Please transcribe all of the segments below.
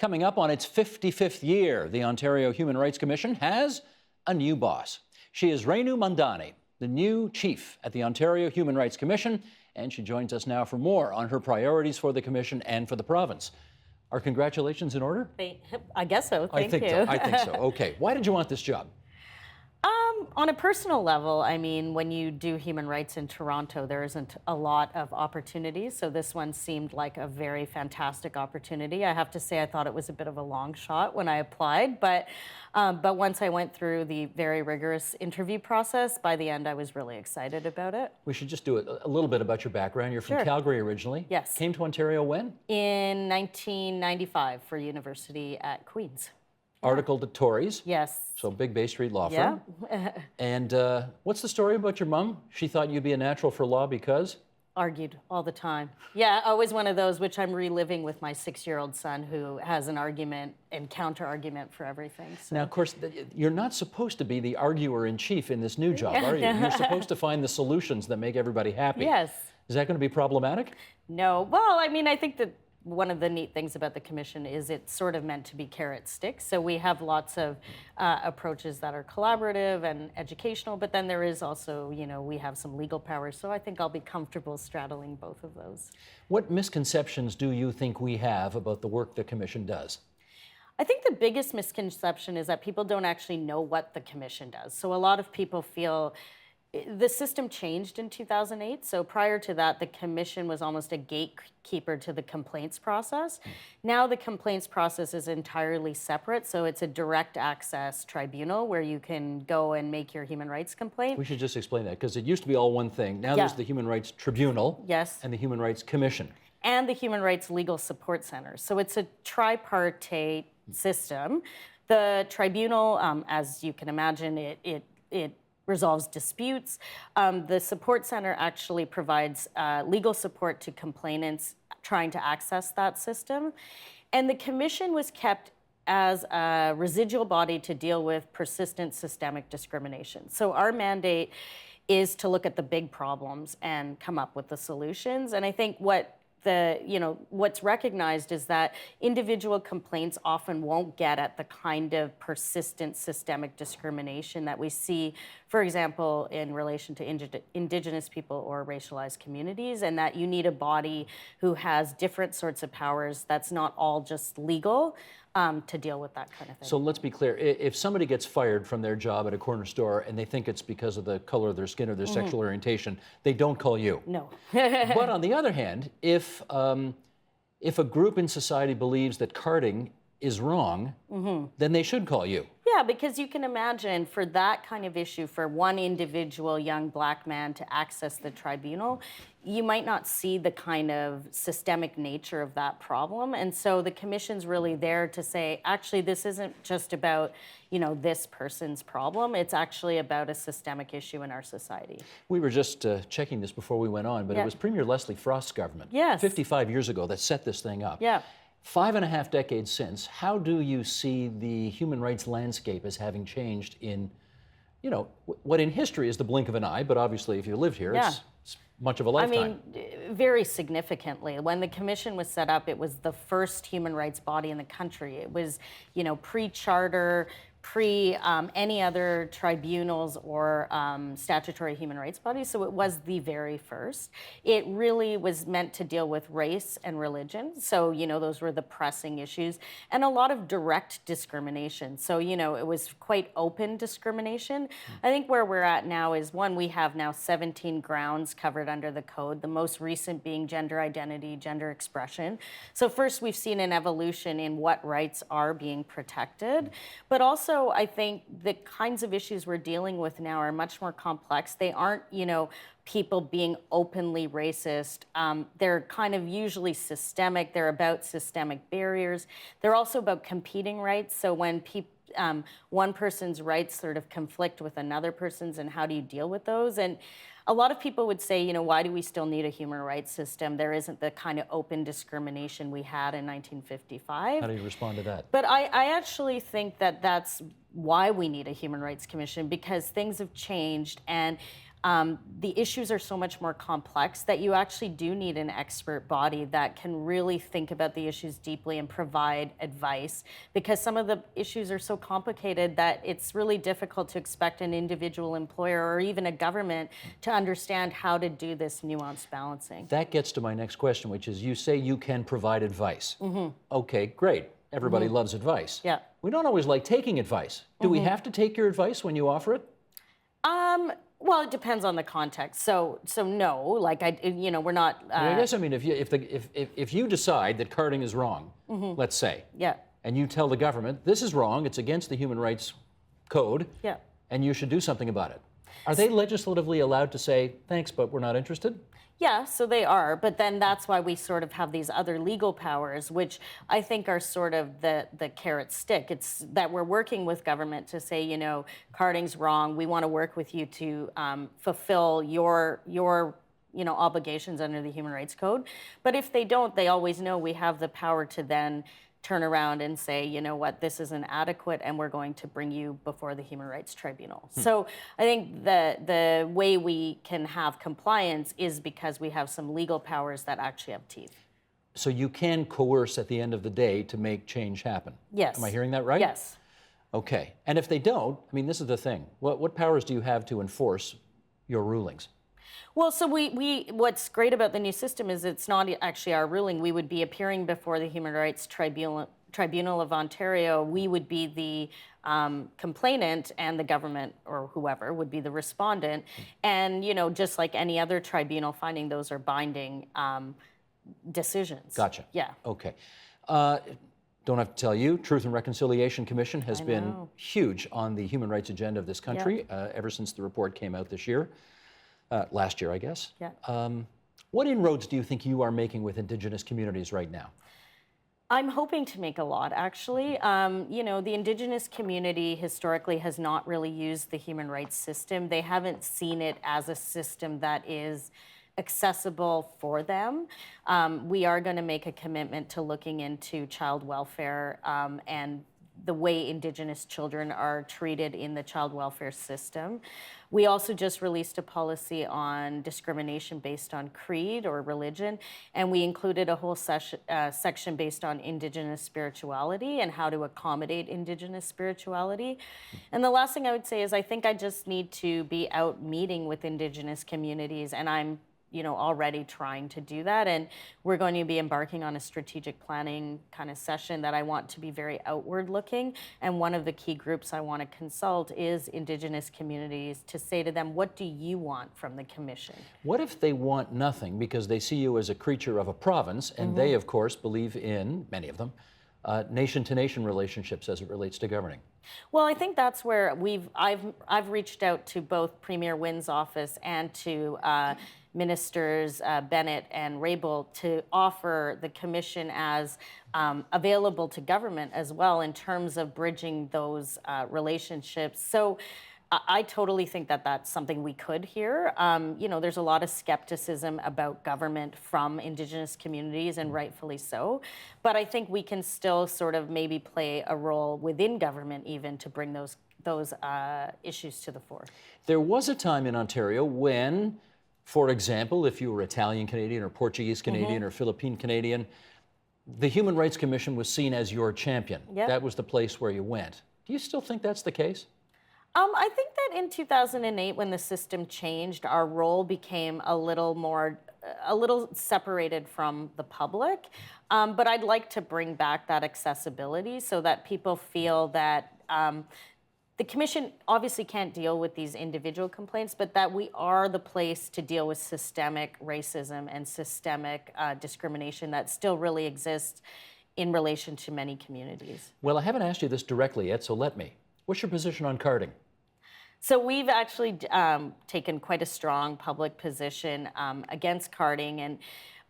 Coming up on its 55th year, the Ontario Human Rights Commission has a new boss. She is Renu Mandhane, the new chief at the Ontario Human Rights Commission, and she joins us now for more on her priorities for the Commission and for the province. Are congratulations in order? I guess so. Thank you. I think so. Okay. Why did you want this job? On a personal level, I mean, when you do human rights in Toronto, there isn't a lot of opportunities. So this one seemed like a very fantastic opportunity. I have to say, I thought it was a bit of a long shot when I applied, but once I went through the very rigorous interview process, by the end, I was really excited about it. We should just do a little bit about your background. You're from Calgary originally. Yes. Came to Ontario when? In 1995 for university at Queen's. Articled at Tories. Yes. So big Bay Street law firm. Yeah. And what's the story about your mom? She thought you'd be a natural for law because? Argued all the time. Yeah, always one of those, which I'm reliving with my 6-year-old son who has an argument and counter-argument for everything. So. Now, of course, you're not supposed to be the arguer-in-chief in this new job, are you? You're supposed to find the solutions that make everybody happy. Yes. Is that going to be problematic? No. Well, I mean, I think that one of the neat things about the Commission is it's sort of meant to be carrot stick. So we have lots of approaches that are collaborative and educational, but then there is also, you know, we have some legal powers. So I think I'll be comfortable straddling both of those. What misconceptions do you think we have about the work the Commission does? I think the biggest misconception is that people don't actually know what the Commission does. So a lot of people feel the system changed in 2008. So prior to that, the Commission was almost a gatekeeper to the complaints process. Now the complaints process is entirely separate. So it's a direct access tribunal where you can go and make your human rights complaint. We should just explain that because it used to be all one thing. Now there's the Human Rights Tribunal and the Human Rights Commission. And the Human Rights Legal Support Center. So it's a tripartite system. The tribunal, as you can imagine, it resolves disputes. The support center actually provides legal support to complainants trying to access that system. And the Commission was kept as a residual body to deal with persistent systemic discrimination. So our mandate is to look at the big problems and come up with the solutions. And I think what's recognized is that individual complaints often won't get at the kind of persistent systemic discrimination that we see, for example, in relation to indigenous people or racialized communities, and that you need a body who has different sorts of powers that's not all just legal to deal with that kind of thing. So let's be clear, if somebody gets fired from their job at a corner store and they think it's because of the color of their skin or their sexual orientation, they don't call you. No. But on the other hand, if a group in society believes that carding is wrong, then they should call you. Yeah, because you can imagine for that kind of issue, for one individual young black man to access the tribunal, you might not see the kind of systemic nature of that problem. And so the Commission's really there to say, actually, this isn't just about, you know, this person's problem. It's actually about a systemic issue in our society. We were just checking this before we went on, but it was Premier Leslie Frost's government 55 years ago that set this thing up. Yeah. 5.5 decades since, how do you see the human rights landscape as having changed in, you know, what in history is the blink of an eye, but obviously if you lived here, it's much of a lifetime. I mean, very significantly. When the Commission was set up, it was the first human rights body in the country. It was, you know, pre-charter, any other tribunals or statutory human rights bodies, so it was the very first. It really was meant to deal with race and religion, so, you know, those were the pressing issues, and a lot of direct discrimination. So, you know, it was quite open discrimination. I think where we're at now is, one, we have now 17 grounds covered under the code, the most recent being gender identity, gender expression. So first, we've seen an evolution in what rights are being protected, but also I think the kinds of issues we're dealing with now are much more complex. They aren't, you know, people being openly racist. They're kind of usually systemic. They're about systemic barriers. They're also about competing rights. So when one person's rights sort of conflict with another person's, and how do you deal with those? And a lot of people would say, you know, why do we still need a human rights system? There isn't the kind of open discrimination we had in 1955. How do you respond to that? But I actually think that that's why we need a Human Rights Commission, because things have changed. And the issues are so much more complex that you actually do need an expert body that can really think about the issues deeply and provide advice, because some of the issues are so complicated that it's really difficult to expect an individual employer or even a government to understand how to do this nuanced balancing. That gets to my next question, which is you say you can provide advice. Okay, great. Everybody loves advice. Yeah. We don't always like taking advice. Do we have to take your advice when you offer it? Well, it depends on the context. So no, like we're not. I guess I mean if you decide that carding is wrong, let's say, Yeah. and you tell the government this is wrong, it's against the Human Rights Code, Yeah. and you should do something about it. Are they legislatively allowed to say thanks, but we're not interested? Yeah, so they are, but then that's why we sort of have these other legal powers, which I think are sort of the carrot stick. It's that we're working with government to say, carding's wrong. We want to work with you to fulfill your obligations under the Human Rights Code. But if they don't, they always know we have the power to then turn around and say, you know what, this isn't adequate and we're going to bring you before the Human Rights Tribunal. So I think the way we can have compliance is because we have some legal powers that actually have teeth. So you can coerce at the end of the day to make change happen? Yes. Am I hearing that right? Yes. Okay. And if they don't, I mean, this is the thing. What powers do you have to enforce your rulings? Well, so what's great about the new system is it's not actually our ruling. We would be appearing before the Human Rights Tribunal of Ontario. We would be the complainant, and the government or whoever would be the respondent. And, just like any other tribunal finding, those are binding decisions. Gotcha. Yeah. Okay. Don't have to tell you, Truth and Reconciliation Commission has been huge on the human rights agenda of this country ever since the report came out this year. Last year, I guess. Yeah. What inroads do you think you are making with Indigenous communities right now? I'm hoping to make a lot, actually. The Indigenous community historically has not really used the human rights system. They haven't seen it as a system that is accessible for them. We are going to make a commitment to looking into child welfare and the way Indigenous children are treated in the child welfare system. We also just released a policy on discrimination based on creed or religion, and we included a whole section based on Indigenous spirituality and how to accommodate Indigenous spirituality. And the last thing I would say is I think I just need to be out meeting with Indigenous communities, and I'm already trying to do that. And we're going to be embarking on a strategic planning kind of session that I want to be very outward looking. And one of the key groups I want to consult is Indigenous communities to say to them, what do you want from the commission? What if they want nothing because they see you as a creature of a province, and they, of course, believe in, many of them, nation-to-nation relationships as it relates to governing? Well, I think that's where I've reached out to both Premier Wynn's office and to Ministers Bennett and Rabel to offer the commission as available to government as well in terms of bridging those relationships. So I totally think that that's something we could hear. There's a lot of skepticism about government from Indigenous communities, and rightfully so. But I think we can still sort of maybe play a role within government even to bring those issues to the fore. There was a time in Ontario when, for example, if you were Italian Canadian or Portuguese Canadian or Philippine Canadian, the Human Rights Commission was seen as your champion. Yep. That was the place where you went. Do you still think that's the case? I think that in 2008, when the system changed, our role became a little separated from the public. But I'd like to bring back that accessibility so that people feel that the commission obviously can't deal with these individual complaints, but that we are the place to deal with systemic racism and systemic discrimination that still really exists in relation to many communities. Well, I haven't asked you this directly yet, so let me. What's your position on carding? So we've actually taken quite a strong public position against carding, and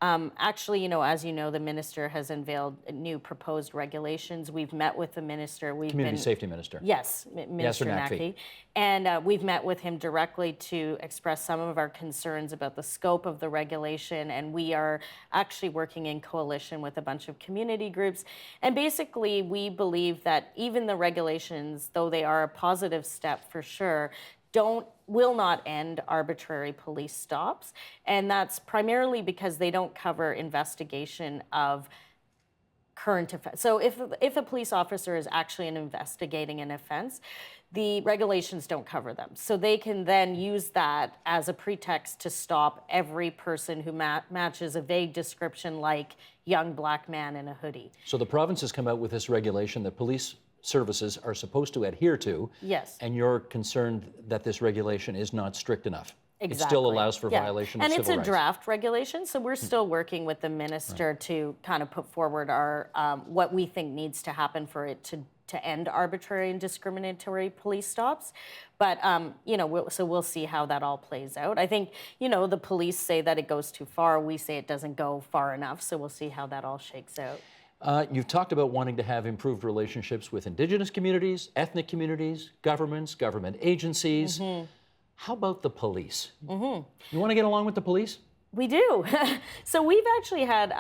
actually, as you know, the minister has unveiled new proposed regulations. We've met with the minister. Community Safety Minister. Yes, Minister Naqvi. And we've met with him directly to express some of our concerns about the scope of the regulation. And we are actually working in coalition with a bunch of community groups. And basically, we believe that even the regulations, though they are a positive step for sure, will not end arbitrary police stops, and that's primarily because they don't cover investigation of current offense. So if a police officer is actually investigating an offense, the regulations don't cover them. So they can then use that as a pretext to stop every person who matches a vague description like young black man in a hoodie. So the province has come out with this regulation that police services are supposed to adhere to. Yes. And you're concerned that this regulation is not strict enough. Exactly. It still allows for violation of civil rights. And it's a draft regulation, so we're still working with the minister to kind of put forward our what we think needs to happen for it to end arbitrary and discriminatory police stops. But you know, we'll see how that all plays out. I think, you know, the police say that it goes too far. We say it doesn't go far enough. So we'll see how that all shakes out. You've talked about wanting to have improved relationships with indigenous communities, ethnic communities, governments, government agencies. How about the police? You want to get along with the police? We do. So we've actually had,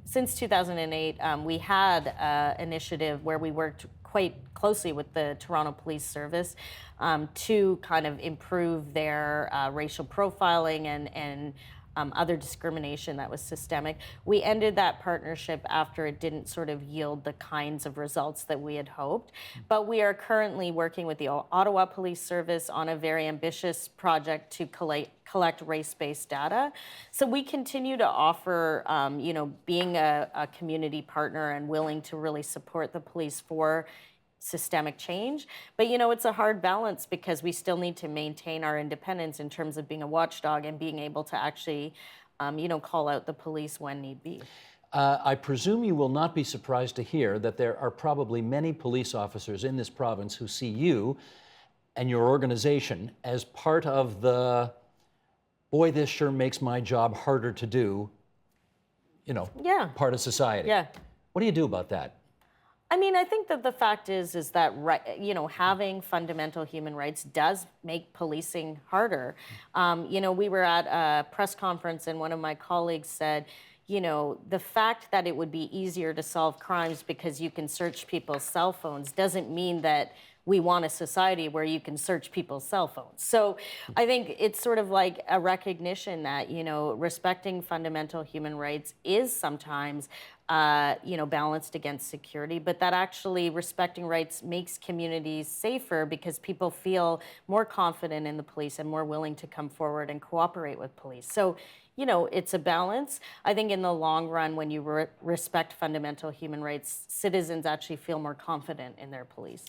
since 2008, we had an initiative where we worked quite closely with the Toronto Police Service to kind of improve their racial profiling and other discrimination that was systemic. We ended that partnership after it didn't sort of yield the kinds of results that we had hoped. But we are currently working with the Ottawa Police Service on a very ambitious project to collect race-based data. So we continue to offer, you know, being a community partner and willing to really support the police for systemic change. But, you know, it's a hard balance because we still need to maintain our independence in terms of being a watchdog and being able to actually, you know, call out the police when need be. I presume you will not be surprised to hear that there are probably many police officers in this province who see you and your organization as part of the, boy, this sure makes my job harder to do, you know, part of society. Yeah. What do you do about that? I mean, I think that the fact is that, you know, having fundamental human rights does make policing harder. You know, we were at a press conference and one of my colleagues said, you know, the fact that it would be easier to solve crimes because you can search people's cell phones doesn't mean that we want a society where you can search people's cell phones. So I think it's sort of like a recognition that, you know, respecting fundamental human rights is sometimes, you know, balanced against security, but that actually respecting rights makes communities safer because people feel more confident in the police and more willing to come forward and cooperate with police. So, you know, it's a balance. I think in the long run, when you respect fundamental human rights, citizens actually feel more confident in their police.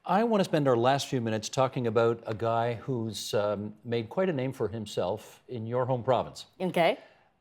I want to spend our last few minutes talking about a guy who's made quite a name for himself in your home province. Okay.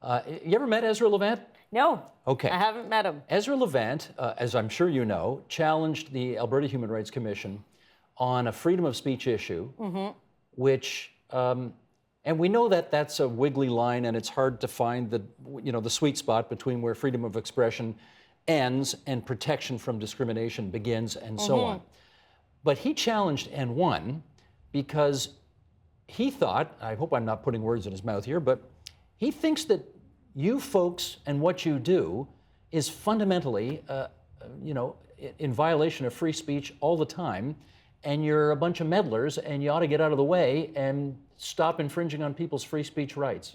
You ever met Ezra Levant? No. Okay. I haven't met him. Ezra Levant, as I'm sure you know, challenged the Alberta Human Rights Commission on a freedom of speech issue, which, and we know that that's a wiggly line and it's hard to find the, you know, the sweet spot between where freedom of expression ends and protection from discrimination begins and so on. But he challenged and won because he thought, I hope I'm not putting words in his mouth here, but he thinks that you folks and what you do is fundamentally, you know, in violation of free speech all the time, and you're a bunch of meddlers, and you ought to get out of the way and stop infringing on people's free speech rights.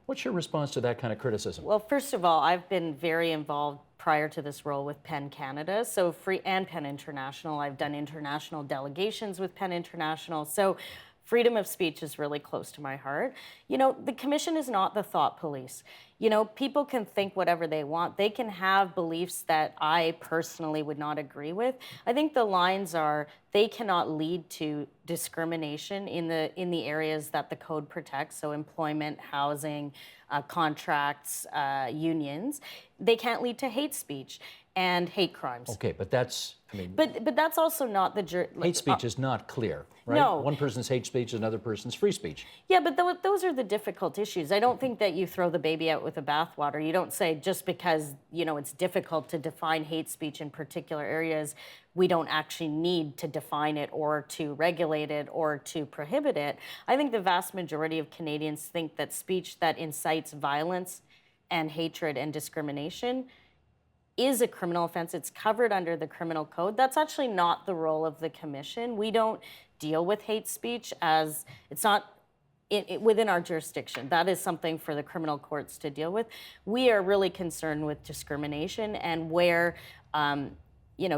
What's your response to that kind of criticism? Well, first of all, I've been very involved prior to this role with PEN Canada, so and PEN International. I've done international delegations with PEN International. So freedom of speech is really close to my heart. You know, the commission is not the thought police. You know, people can think whatever they want. They can have beliefs that I personally would not agree with. I think the lines are they cannot lead to discrimination in the areas that the code protects, so employment, housing, contracts, unions. They can't lead to hate speech and hate crimes. Okay, but that's, I mean... But that's also not the... hate speech is not clear, right? No. One person's hate speech is another person's free speech. Yeah, but those are the difficult issues. I don't think that you throw the baby out with the bathwater. You don't say just because, you know, it's difficult to define hate speech in particular areas, we don't actually need to define it or to regulate it or to prohibit it. I think the vast majority of Canadians think that speech that incites violence and hatred and discrimination is a criminal offense. It's covered under the criminal code. That's actually not the role of the commission. We don't deal with hate speech as it's not within our jurisdiction. That is something for the criminal courts to deal with. We are really concerned with discrimination and where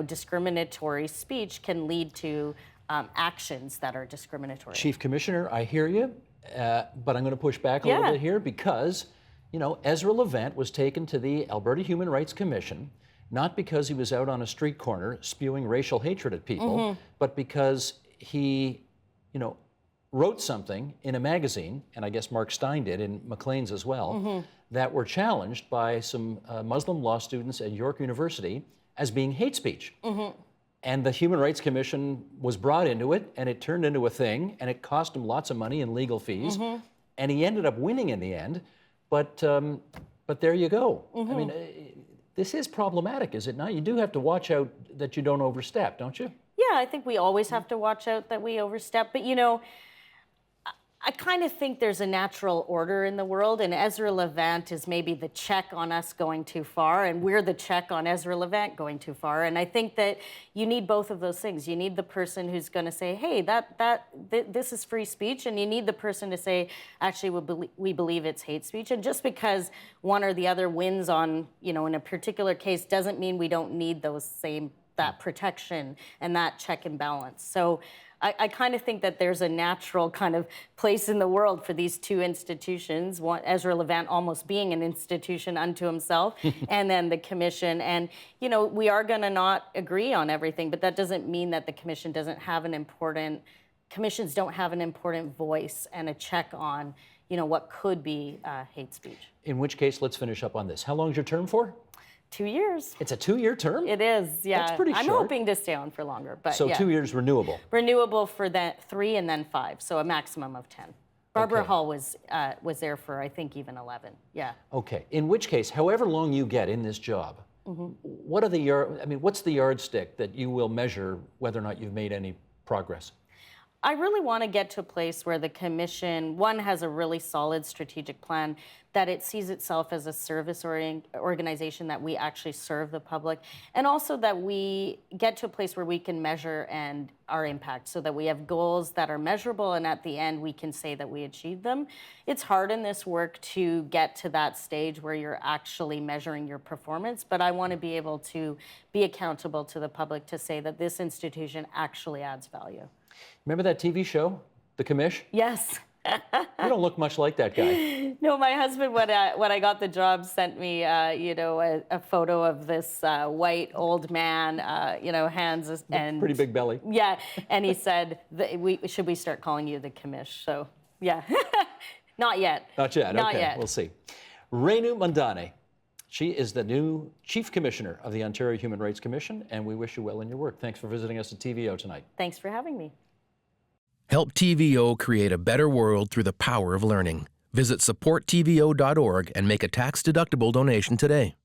discriminatory speech can lead to actions that are discriminatory. Chief Commissioner, I hear you, but I'm going to push back a little bit here because, Ezra Levant was taken to the Alberta Human Rights Commission not because he was out on a street corner spewing racial hatred at people, but because he, wrote something in a magazine, and I guess Mark Stein did, in Maclean's as well, that were challenged by some Muslim law students at York University as being hate speech. And the Human Rights Commission was brought into it, and it turned into a thing, and it cost him lots of money in legal fees, and he ended up winning in the end. But there you go. I mean, this is problematic, is it not? You do have to watch out that you don't overstep, don't you? Yeah, I think we always have to watch out that we overstep. But I kind of think there's a natural order in the world, and Ezra Levant is maybe the check on us going too far, and we're the check on Ezra Levant going too far. And I think that you need both of those things. You need the person who's going to say, hey, this is free speech, and you need the person to say, actually, we believe it's hate speech. And just because one or the other wins on, in a particular case doesn't mean we don't need that protection and that check and balance. So I kind of think that there's a natural kind of place in the world for these two institutions, one, Ezra Levant almost being an institution unto himself, and then the commission. And, we are going to not agree on everything, but that doesn't mean that the commission doesn't have commissions don't have an important voice and a check on, what could be hate speech. In which case, let's finish up on this. How long is your term for? 2 years. It's a 2-year term? It is, yeah. That's pretty short. I'm hoping to stay on for longer, but so 2 years renewable? Renewable for 3 and then 5, so a maximum of 10. Barbara Hall was there for, I think, even 11, yeah. Okay, in which case, however long you get in this job, what's the yardstick that you will measure whether or not you've made any progress? I really want to get to a place where the commission, one, has a really solid strategic plan, that it sees itself as a service organization, that we actually serve the public, and also that we get to a place where we can measure our impact, so that we have goals that are measurable, and at the end we can say that we achieved them. It's hard in this work to get to that stage where you're actually measuring your performance, but I want to be able to be accountable to the public to say that this institution actually adds value. Remember that TV show, The Commish? Yes. You don't look much like that guy. No, my husband, when I got the job, sent me, a photo of this white old man, hands and pretty big belly. Yeah, and he said, should we start calling you the Commish? So, yeah, not yet. Not yet. Not yet. We'll see. Renu Mandhane. She is the new Chief Commissioner of the Ontario Human Rights Commission, and we wish you well in your work. Thanks for visiting us at TVO tonight. Thanks for having me. Help TVO create a better world through the power of learning. Visit supporttvo.org and make a tax-deductible donation today.